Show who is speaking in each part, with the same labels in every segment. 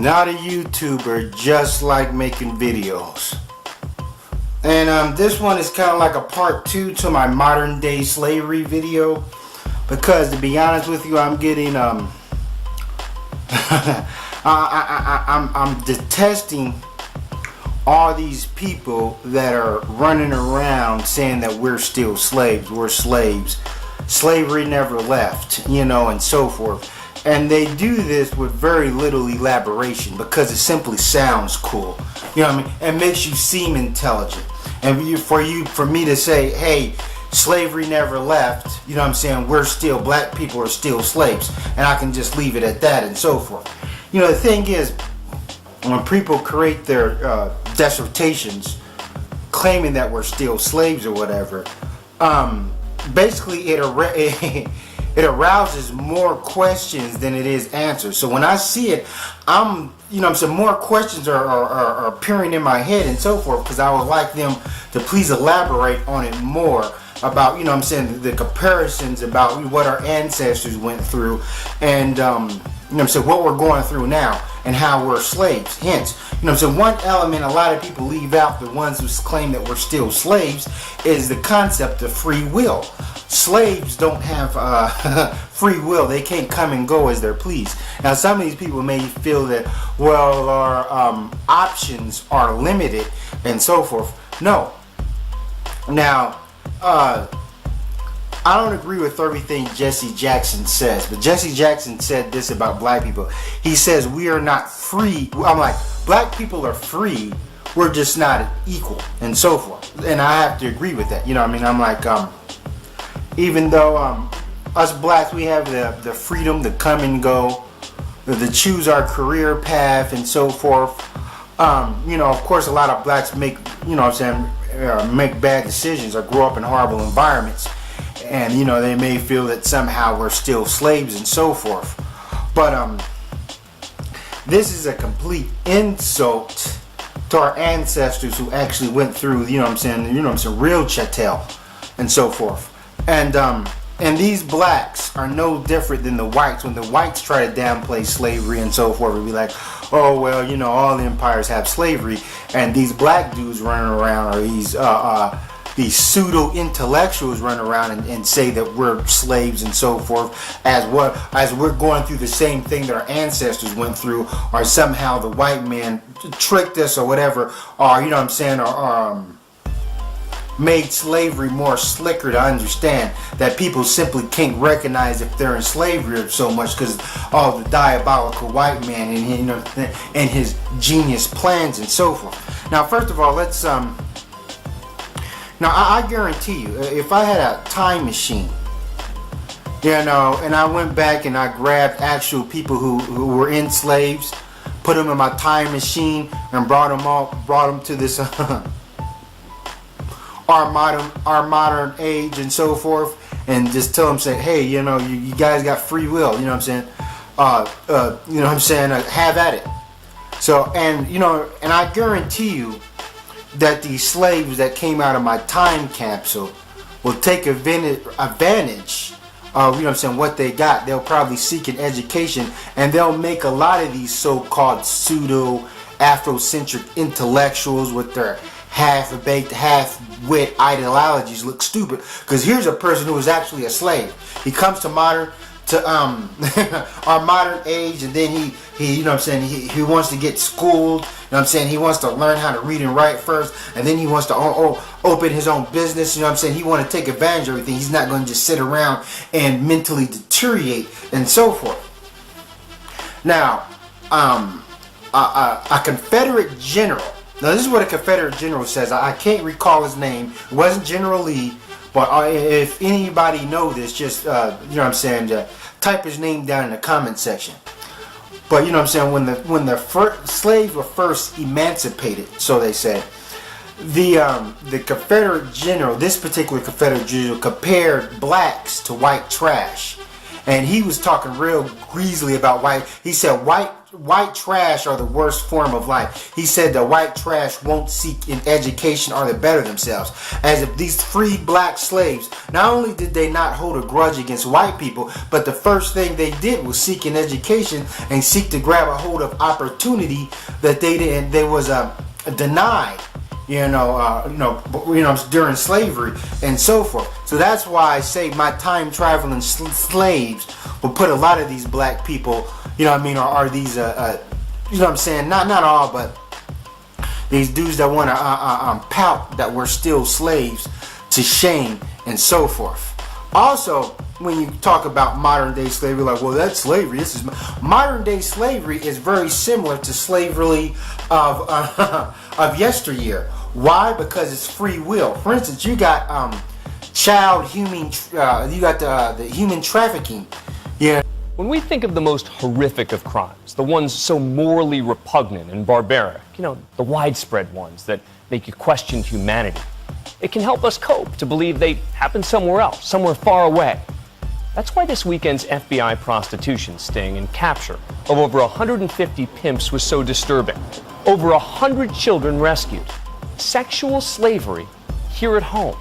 Speaker 1: not a YouTuber, just like making videos. And this one is kind of like a part 2 to my modern day slavery video, because to be honest with you, I'm getting I'm detesting all these people that are running around saying that we're still slaves, we're slaves, slavery never left, and so forth. And they do this with very little elaboration because it simply sounds cool. You know what I mean? It makes you seem intelligent. And for me to say, hey, slavery never left, black people are still slaves, and I can just leave it at that and so forth. The thing is, when people create their dissertations claiming that we're still slaves or whatever, basically it arouses more questions than it is answers. So when I see it, more questions are appearing in my head and so forth, because I would like them to please elaborate on it more about, the comparisons about what our ancestors went through, and what we're going through now and how we're slaves. Hence, one element a lot of people leave out, the ones who claim that we're still slaves, is the concept of free will. Slaves don't have free will. They can't come and go as they're pleased. Now, some of these people may feel that, well, our options are limited and so forth. No. Now, I don't agree with everything Jesse Jackson says, but Jesse Jackson said this about black people. He says we are not free. I'm like, black people are free, we're just not equal and so forth. And I have to agree with that. I'm like, even though us blacks, we have the freedom to come and go, to choose our career path and so forth. Of course, a lot of blacks make, make bad decisions or grow up in horrible environments. And, they may feel that somehow we're still slaves and so forth. But this is a complete insult to our ancestors who actually went through, real chattel and so forth. And these blacks are no different than the whites. When the whites try to downplay slavery and so forth, and be like, oh, well, all the empires have slavery. And these black dudes running around, or these pseudo-intellectuals run around and say that we're slaves and so forth, as we're going through the same thing that our ancestors went through, or somehow the white man tricked us or whatever, or or made slavery more slicker to understand, that people simply can't recognize if they're in slavery so much because of the diabolical white man and his genius plans and so forth. Now, first of all, let's Now, I guarantee you, if I had a time machine, and I went back and I grabbed actual people who were enslaved, put them in my time machine, and brought them to this our modern age and so forth, and just tell them, say, hey, you guys got free will, have at it. So, and I guarantee you that these slaves that came out of my time capsule will take advantage of, what they got. They'll probably seek an education, and they'll make a lot of these so-called pseudo Afrocentric intellectuals with their half-baked, half-wit ideologies look stupid. Because here's a person who was actually a slave. He comes to our modern age, and then he wants to get schooled. He wants to learn how to read and write first, and then he wants to open his own business. He want to take advantage of everything. He's not going to just sit around and mentally deteriorate and so forth. Now, a Confederate general. Now, this is what a Confederate general says. I can't recall his name. It wasn't General Lee, but if anybody know this, just type his name down in the comment section. But when the slaves were first emancipated, so they said, the Confederate general, this particular Confederate general, compared blacks to white trash. And he was talking real greasily about white. He said white white trash are the worst form of life. He said the white trash won't seek an education or to better themselves. As if these freed black slaves, not only did they not hold a grudge against white people, but the first thing they did was seek an education and seek to grab a hold of opportunity that they was denied. During slavery and so forth. So that's why I say my time traveling slaves will put a lot of these black people, are these, not all, but these dudes that want to pout that we're still slaves to shame and so forth. Also, when you talk about modern day slavery, like, well, that's slavery. This is modern day slavery is very similar to slavery of yesteryear. Why? Because it's free will. For instance, you got the human trafficking. Yeah.
Speaker 2: When we think of the most horrific of crimes, the ones so morally repugnant and barbaric, the widespread ones that make you question humanity, it can help us cope to believe they happened somewhere else, somewhere far away. That's why this weekend's FBI prostitution sting and capture of over 150 pimps was so disturbing. Over 100 children rescued. Sexual slavery here at home.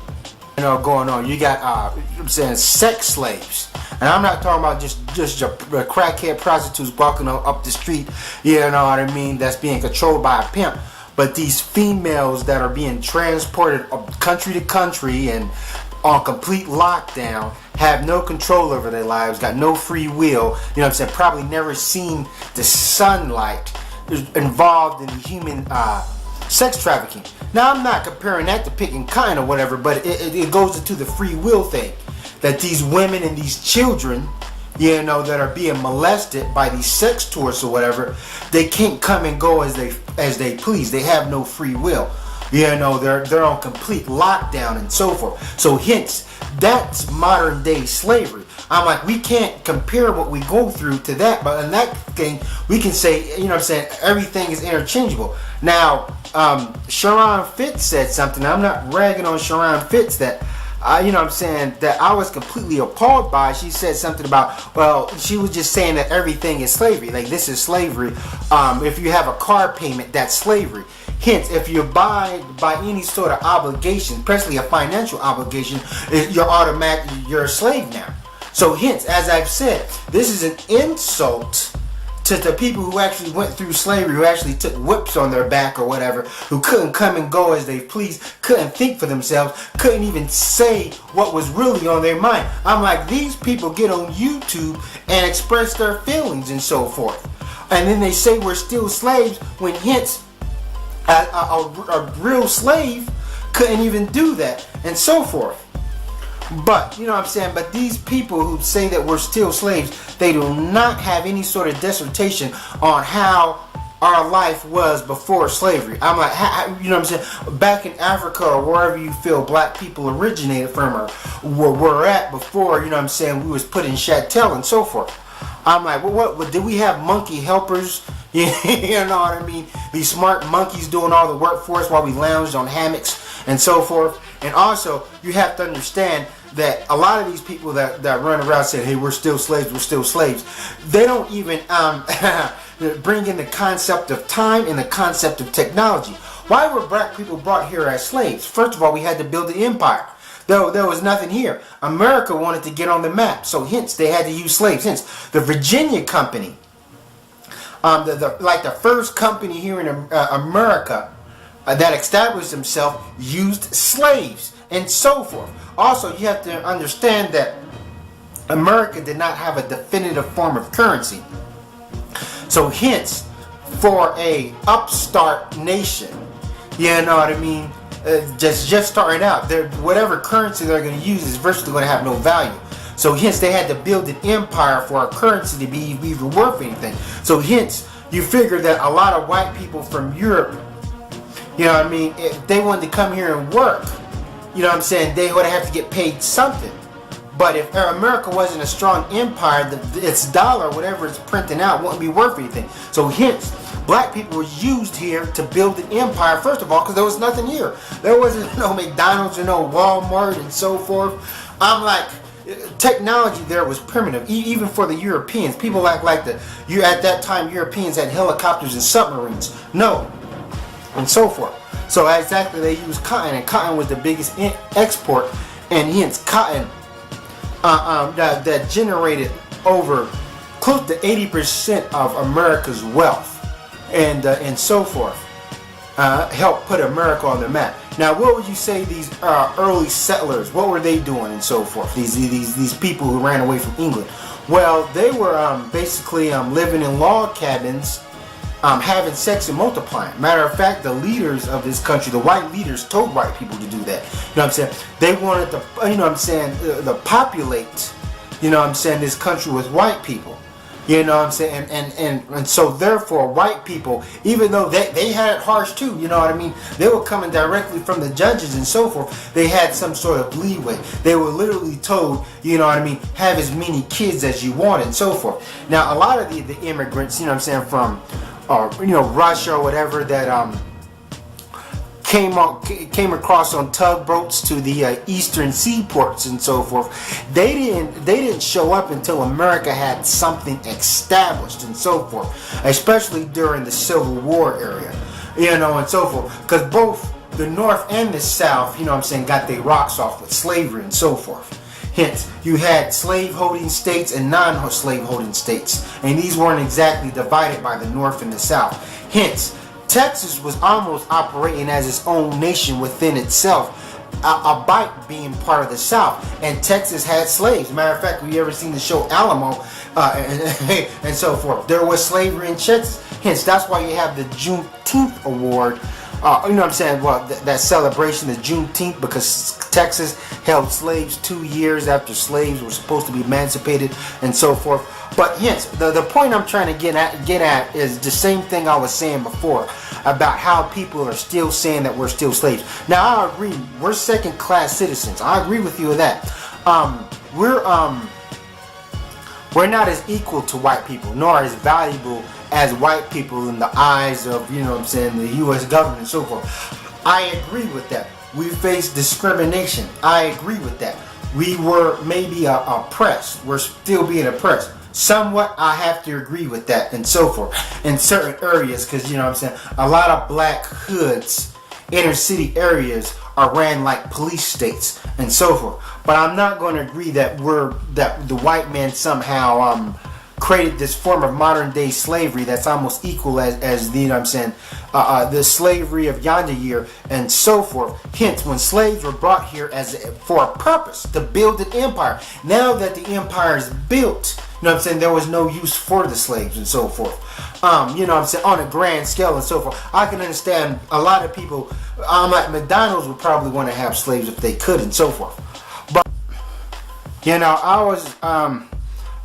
Speaker 1: Going on. You got, sex slaves. And I'm not talking about just your crackhead prostitutes walking up the street, that's being controlled by a pimp. But these females that are being transported country to country and on complete lockdown, have no control over their lives, got no free will, probably never seen the sunlight, involved in human sex trafficking. Now, I'm not comparing that to picking kind or whatever, but it goes into the free will thing. That these women and these children, that are being molested by these sex tourists or whatever, they can't come and go as they please. They have no free will. They're on complete lockdown and so forth. So hence, that's modern day slavery. I'm like, we can't compare what we go through to that, but in that thing, we can say, everything is interchangeable. Now, Sharon Fitz said something. I'm not ragging on Sharon Fitz that that I was completely appalled by. She said something about, well, she was just saying that everything is slavery. Like, this is slavery. If you have a car payment, that's slavery. Hence, if you abide by any sort of obligation, especially a financial obligation, you're a slave now. So hence, as I've said, this is an insult to the people who actually went through slavery, who actually took whips on their back or whatever, who couldn't come and go as they pleased, couldn't think for themselves, couldn't even say what was really on their mind. I'm like, these people get on YouTube and express their feelings and so forth. And then they say we're still slaves, when hence a real slave couldn't even do that and so forth. But, but these people who say that we're still slaves, they do not have any sort of dissertation on how our life was before slavery. I'm like, back in Africa or wherever you feel black people originated from, or where we're at before, we was put in chattel and so forth. I'm like, well, what did we have monkey helpers? You know what I mean? These smart monkeys doing all the work for us while we lounged on hammocks and so forth. And also, you have to understand that a lot of these people that run around saying, hey, we're still slaves, they don't even bring in the concept of time and the concept of technology. Why were black people brought here as slaves? First of all, we had to build an empire. There was nothing here. America wanted to get on the map, so hence they had to use slaves. Hence, the Virginia Company, the first company here in America that established themselves, used slaves and so forth. Also, you have to understand that America did not have a definitive form of currency. So hence, for a upstart nation, just starting out, whatever currency they're going to use is virtually going to have no value. So hence, they had to build an empire for our currency to be even worth anything. So hence, you figure that a lot of white people from Europe, if they wanted to come here and work, they would have to get paid something. But if America wasn't a strong empire, its dollar, whatever it's printing out, wouldn't be worth anything. So hence, black people were used here to build an empire, first of all, because there was nothing here. There wasn't no McDonald's or no Walmart and so forth. I'm like, technology there was primitive, even for the Europeans. People act like you at that time Europeans had helicopters and submarines. No, and so forth. So exactly, they used cotton, and cotton was the biggest export, and hence cotton that generated over close to 80% of America's wealth, and so forth. Helped put America on the map. Now, what would you say these early settlers, what were they doing and so forth? These people who ran away from England. Well, they were basically living in log cabins, having sex and multiplying. Matter of fact, the leaders of this country, the white leaders, told white people to do that. You know what I'm saying? They wanted to, you know what I'm saying, to populate, you know what I'm saying, this country with white people. You know what I'm saying? And so therefore white people, even though they had it harsh too, you know what I mean? They were coming directly from the judges and so forth. They had some sort of leeway. They were literally told, you know what I mean, have as many kids as you want and so forth. Now a lot of the immigrants, you know what I'm saying, from Russia or whatever, that came across on tugboats to the eastern seaports and so forth. They didn't show up until America had something established and so forth, especially during the Civil War area, you know, and so forth, because both the North and the South, you know what I'm saying, got their rocks off with slavery and so forth. Hence, you had slave-holding states and non-slave-holding states, and these weren't exactly divided by the North and the South. Hence, Texas was almost operating as its own nation within itself, albeit being part of the South. And Texas had slaves. Matter of fact, we ever seen the show Alamo and so forth? There was slavery in Texas. Hence, that's why you have the Juneteenth award. You know what I'm saying? Well, that celebration is Juneteenth, because Texas held slaves 2 years after slaves were supposed to be emancipated and so forth. But hence, the point I'm trying to get at is the same thing I was saying before about how people are still saying that we're still slaves. Now, I agree, we're second-class citizens. I agree with you with that. We're not as equal to white people, nor as valuable as white people in the eyes of, you know what I'm saying, the U.S. government and so forth. I agree with that. We face discrimination. I agree with that. We were maybe oppressed. We're still being oppressed. Somewhat, I have to agree with that and so forth in certain areas, because, you know what I'm saying, a lot of black hoods, inner city areas, are ran like police states and so forth. But I'm not going to agree that the white man somehow created this form of modern day slavery that's almost equal as the, you know what I'm saying, the slavery of yonder year and so forth. Hence, when slaves were brought here for a purpose, to build an empire. Now that the empire is built, you know what I'm saying, there was no use for the slaves and so forth. You know what I'm saying, on a grand scale and so forth. I can understand a lot of people, like McDonald's would probably want to have slaves if they could and so forth. But, you know,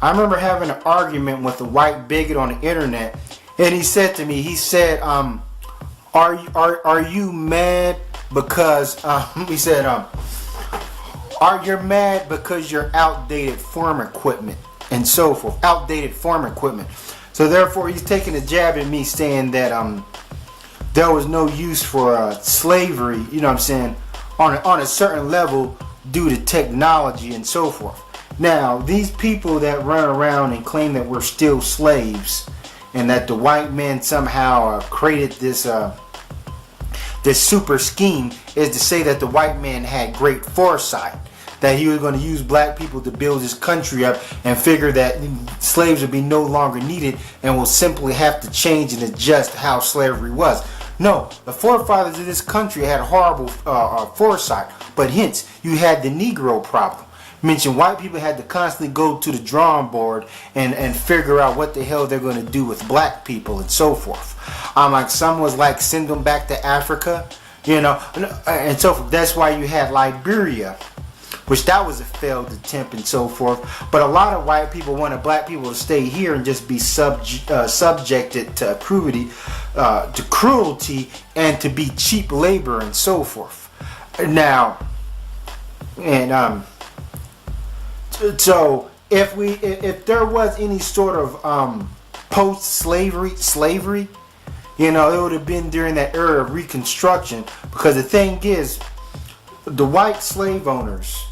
Speaker 1: I remember having an argument with a white bigot on the internet, and he said to me, are you mad because, he said, are you mad because you're outdated farm equipment and so forth, outdated farm equipment. So therefore, he's taking a jab at me, saying that there was no use for slavery, you know what I'm saying, on a certain level due to technology and so forth. Now, these people that run around and claim that we're still slaves, and that the white man somehow created this super scheme, is to say that the white man had great foresight, that he was going to use black people to build his country up, and figure that slaves would be no longer needed and will simply have to change and adjust how slavery was. No, the forefathers of this country had horrible foresight, but hence you had the Negro problem. Mentioned white people had to constantly go to the drawing board and figure out what the hell they're going to do with black people and so forth. Like some was like send them back to Africa, you know, and so forth. That's why you had Liberia, which that was a failed attempt and so forth. But a lot of white people wanted black people to stay here and just be subjected to cruelty and to be cheap labor and so forth. Now, and so if there was any sort of post-slavery, you know, it would have been during that era of Reconstruction, because the thing is, the white slave owners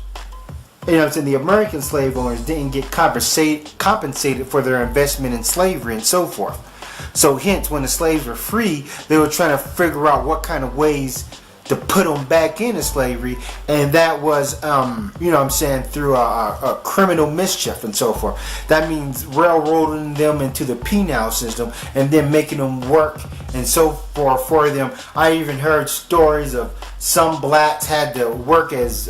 Speaker 1: you know what I'm saying, the American slave owners didn't get compensated for their investment in slavery and so forth. So hence, when the slaves were free, they were trying to figure out what kind of ways to put them back into slavery, and that was, you know what I'm saying, through a criminal mischief and so forth. That means railroading them into the penal system and then making them work and so forth for them. I even heard stories of some blacks had to work as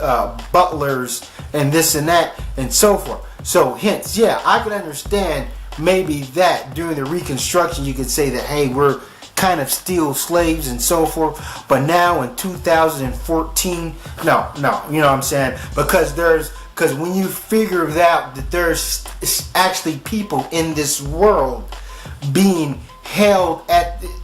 Speaker 1: butlers and this and that and so forth. So hence, yeah, I could understand maybe that during the Reconstruction you could say that, hey, we're kind of still slaves and so forth, but now in 2014, no, you know what I'm saying, because when you figure out that there's actually people in this world being held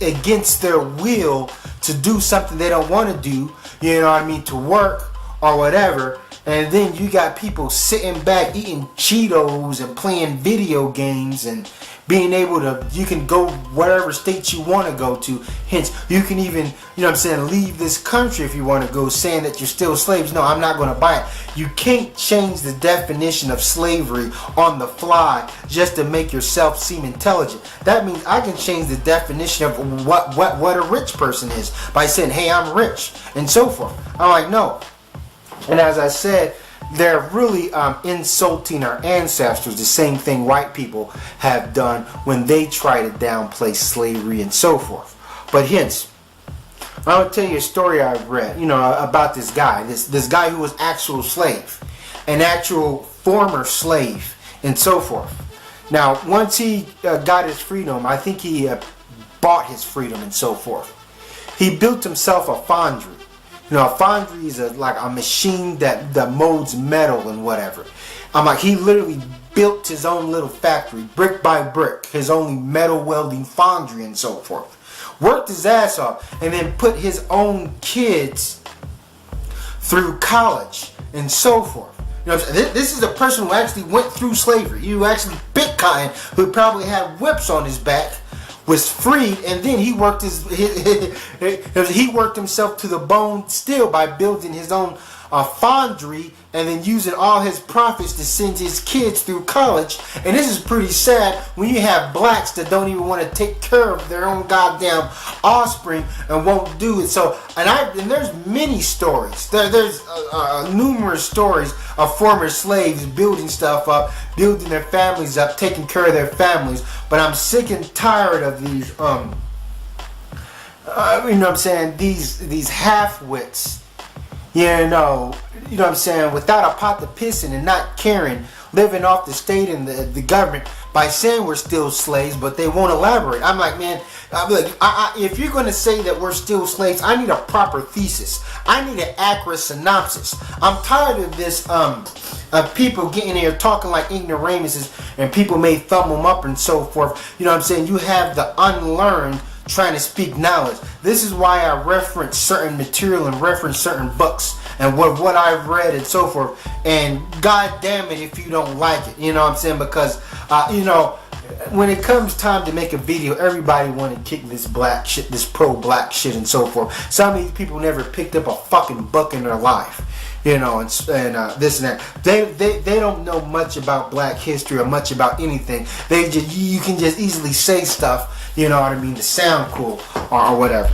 Speaker 1: against their will to do something they don't want to do, you know what I mean, to work or whatever, and then you got people sitting back eating Cheetos and playing video games and being able to, you can go whatever state you want to go to. Hence, you can even, you know what I'm saying, leave this country if you want to go, saying that you're still slaves. No, I'm not going to buy it. You can't change the definition of slavery on the fly just to make yourself seem intelligent. That means I can change the definition of what a rich person is by saying, hey, I'm rich and so forth. I'm like, no. And as I said, they're really insulting our ancestors, the same thing white people have done when they try to downplay slavery and so forth. But hence, I will tell you a story I read, you know, about this guy, this guy who was actual slave, an actual former slave and so forth. Now, once he got his freedom, I think he bought his freedom and so forth. He built himself a foundry. You know, a foundry is like a machine that molds metal and whatever. I'm like, he literally built his own little factory, brick by brick, his own metal welding foundry and so forth. Worked his ass off and then put his own kids through college and so forth. You know, this is a person who actually went through slavery, who actually picked cotton, who probably had whips on his back, was freed, and then he worked he worked himself to the bone still by building his own foundry and then using all his profits to send his kids through college. And this is pretty sad when you have blacks that don't even want to take care of their own goddamn offspring and won't do it. So, and there's many stories. There's numerous stories of former slaves building stuff up, building their families up, taking care of their families. But I'm sick and tired of these, you know what I'm saying, these half-wits. You know what I'm saying, without a pot to piss in and not caring, living off the state and the government by saying we're still slaves, but they won't elaborate. I'm like, man, if you're going to say that we're still slaves, I need a proper thesis. I need an accurate synopsis. I'm tired of this, of people getting here talking like ignoramuses, and people may thumb them up and so forth. You know what I'm saying? You have the unlearned trying to speak knowledge. This is why I reference certain material and reference certain books and what I've read and so forth. And god damn it if you don't like it, you know what I'm saying? Because you know, when it comes time to make a video, everybody want to kick this black shit, this pro-black shit and so forth. Some of these people never picked up a fucking book in their life, you know, and this and that. They don't know much about black history or much about anything. You can just easily say stuff, you know what I mean, to sound cool or whatever.